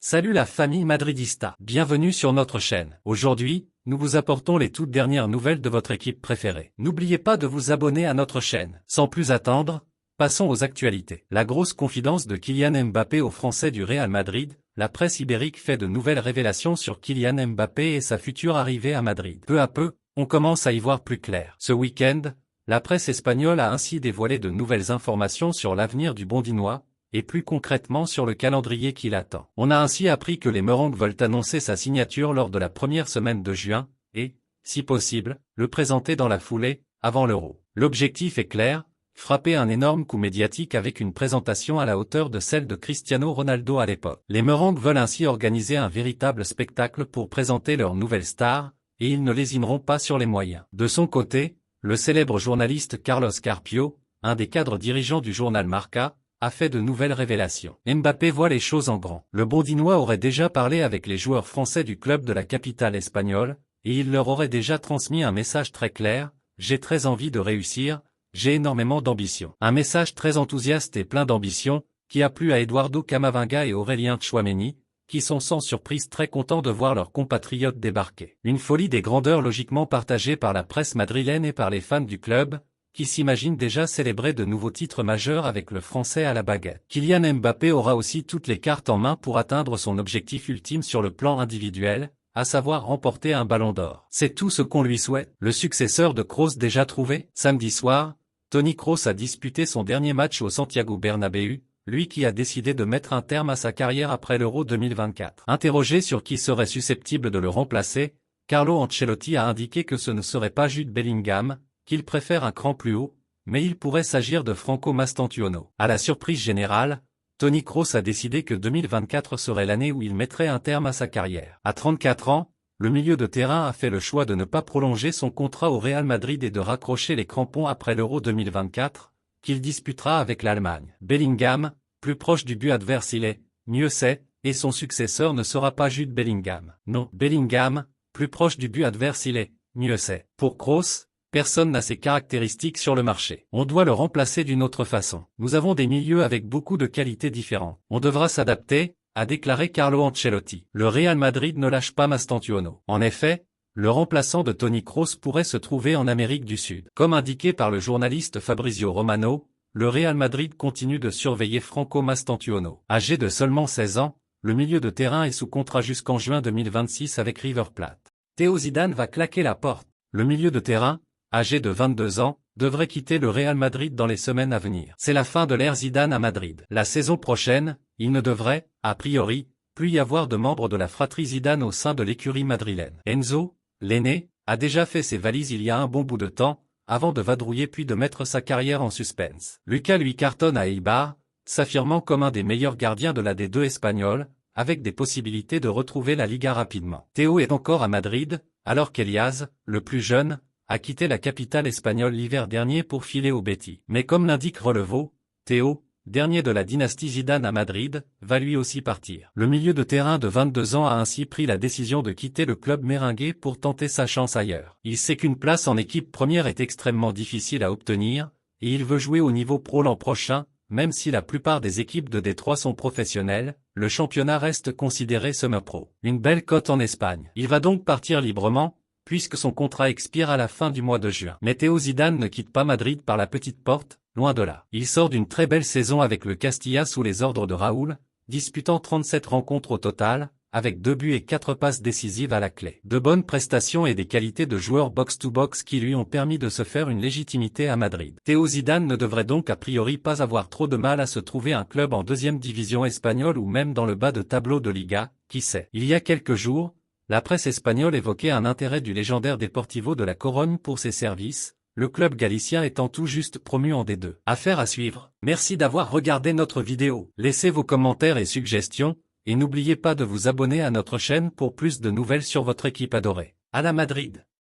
Salut la famille madridista, bienvenue sur notre chaîne. Aujourd'hui, nous vous apportons les toutes dernières nouvelles de votre équipe préférée. N'oubliez pas de vous abonner à notre chaîne. Sans plus attendre, passons aux actualités. La grosse confidence de Kylian Mbappé aux Français du Real Madrid, la presse ibérique fait de nouvelles révélations sur Kylian Mbappé et sa future arrivée à Madrid. Peu à peu, on commence à y voir plus clair. Ce week-end, la presse espagnole a ainsi dévoilé de nouvelles informations sur l'avenir du Bondinois, et plus concrètement sur le calendrier qui l'attend. On a ainsi appris que les Merengues veulent annoncer sa signature lors de la première semaine de juin, et, si possible, le présenter dans la foulée, avant l'Euro. L'objectif est clair, frapper un énorme coup médiatique avec une présentation à la hauteur de celle de Cristiano Ronaldo à l'époque. Les Merengues veulent ainsi organiser un véritable spectacle pour présenter leur nouvelle star, et ils ne lésineront pas sur les moyens. De son côté, le célèbre journaliste Carlos Carpio, un des cadres dirigeants du journal Marca, a fait de nouvelles révélations. Mbappé voit les choses en grand. Le Bondinois aurait déjà parlé avec les joueurs français du club de la capitale espagnole, et il leur aurait déjà transmis un message très clair: j'ai très envie de réussir, j'ai énormément d'ambition. Un message très enthousiaste et plein d'ambition, qui a plu à Eduardo Camavinga et Aurélien Tchouaméni, qui sont sans surprise très contents de voir leurs compatriotes débarquer. Une folie des grandeurs logiquement partagée par la presse madrilène et par les fans du club, qui s'imaginent déjà célébrer de nouveaux titres majeurs avec le français à la baguette. Kylian Mbappé aura aussi toutes les cartes en main pour atteindre son objectif ultime sur le plan individuel, à savoir remporter un ballon d'or. C'est tout ce qu'on lui souhaite. Le successeur de Kroos déjà trouvé? Samedi soir, Toni Kroos a disputé son dernier match au Santiago Bernabéu, lui qui a décidé de mettre un terme à sa carrière après l'Euro 2024. Interrogé sur qui serait susceptible de le remplacer, Carlo Ancelotti a indiqué que ce ne serait pas Jude Bellingham, qu'il préfère un cran plus haut, mais il pourrait s'agir de Franco Mastantuono. À la surprise générale, Toni Kroos a décidé que 2024 serait l'année où il mettrait un terme à sa carrière. À 34 ans, le milieu de terrain a fait le choix de ne pas prolonger son contrat au Real Madrid et de raccrocher les crampons après l'Euro 2024, qu'il disputera avec l'Allemagne. Bellingham, plus proche du but adverse il est, mieux c'est, et son successeur ne sera pas Jude Bellingham. Non, Bellingham, plus proche du but adverse il est, mieux c'est. Pour Kroos, personne n'a ces caractéristiques sur le marché. On doit le remplacer d'une autre façon. Nous avons des milieux avec beaucoup de qualités différentes. On devra s'adapter, a déclaré Carlo Ancelotti. Le Real Madrid ne lâche pas Mastantuono. En effet, le remplaçant de Toni Kroos pourrait se trouver en Amérique du Sud. Comme indiqué par le journaliste Fabrizio Romano, le Real Madrid continue de surveiller Franco Mastantuono. Âgé de seulement 16 ans, le milieu de terrain est sous contrat jusqu'en juin 2026 avec River Plate. Théo Zidane va claquer la porte. Le milieu de terrain, âgé de 22 ans, devrait quitter le Real Madrid dans les semaines à venir. C'est la fin de l'ère Zidane à Madrid. La saison prochaine, il ne devrait, a priori, plus y avoir de membres de la fratrie Zidane au sein de l'écurie madrilène. Enzo, l'aîné, a déjà fait ses valises il y a un bon bout de temps, avant de vadrouiller puis de mettre sa carrière en suspense. Lucas lui cartonne à Eibar, s'affirmant comme un des meilleurs gardiens de la D2 espagnole, avec des possibilités de retrouver la Liga rapidement. Théo est encore à Madrid, alors qu'Elias, le plus jeune, a quitté la capitale espagnole l'hiver dernier pour filer au Betis. Mais comme l'indique Relevo, Théo, dernier de la dynastie Zidane à Madrid, va lui aussi partir. Le milieu de terrain de 22 ans a ainsi pris la décision de quitter le club merengue pour tenter sa chance ailleurs. Il sait qu'une place en équipe première est extrêmement difficile à obtenir, et il veut jouer au niveau pro l'an prochain, même si la plupart des équipes de Détroit sont professionnelles, le championnat reste considéré semi-pro. Une belle cote en Espagne. Il va donc partir librement, puisque son contrat expire à la fin du mois de juin. Mais Théo Zidane ne quitte pas Madrid par la petite porte, loin de là. Il sort d'une très belle saison avec le Castilla sous les ordres de Raúl, disputant 37 rencontres au total, avec 2 buts et 4 passes décisives à la clé. De bonnes prestations et des qualités de joueur box-to-box qui lui ont permis de se faire une légitimité à Madrid. Théo Zidane ne devrait donc a priori pas avoir trop de mal à se trouver un club en deuxième division espagnole ou même dans le bas de tableau de Liga, qui sait. Il y a quelques jours, la presse espagnole évoquait un intérêt du légendaire Deportivo de la Corogne pour ses services, le club galicien étant tout juste promu en D2. Affaire à suivre. Merci d'avoir regardé notre vidéo. Laissez vos commentaires et suggestions, et n'oubliez pas de vous abonner à notre chaîne pour plus de nouvelles sur votre équipe adorée. À la Madrid!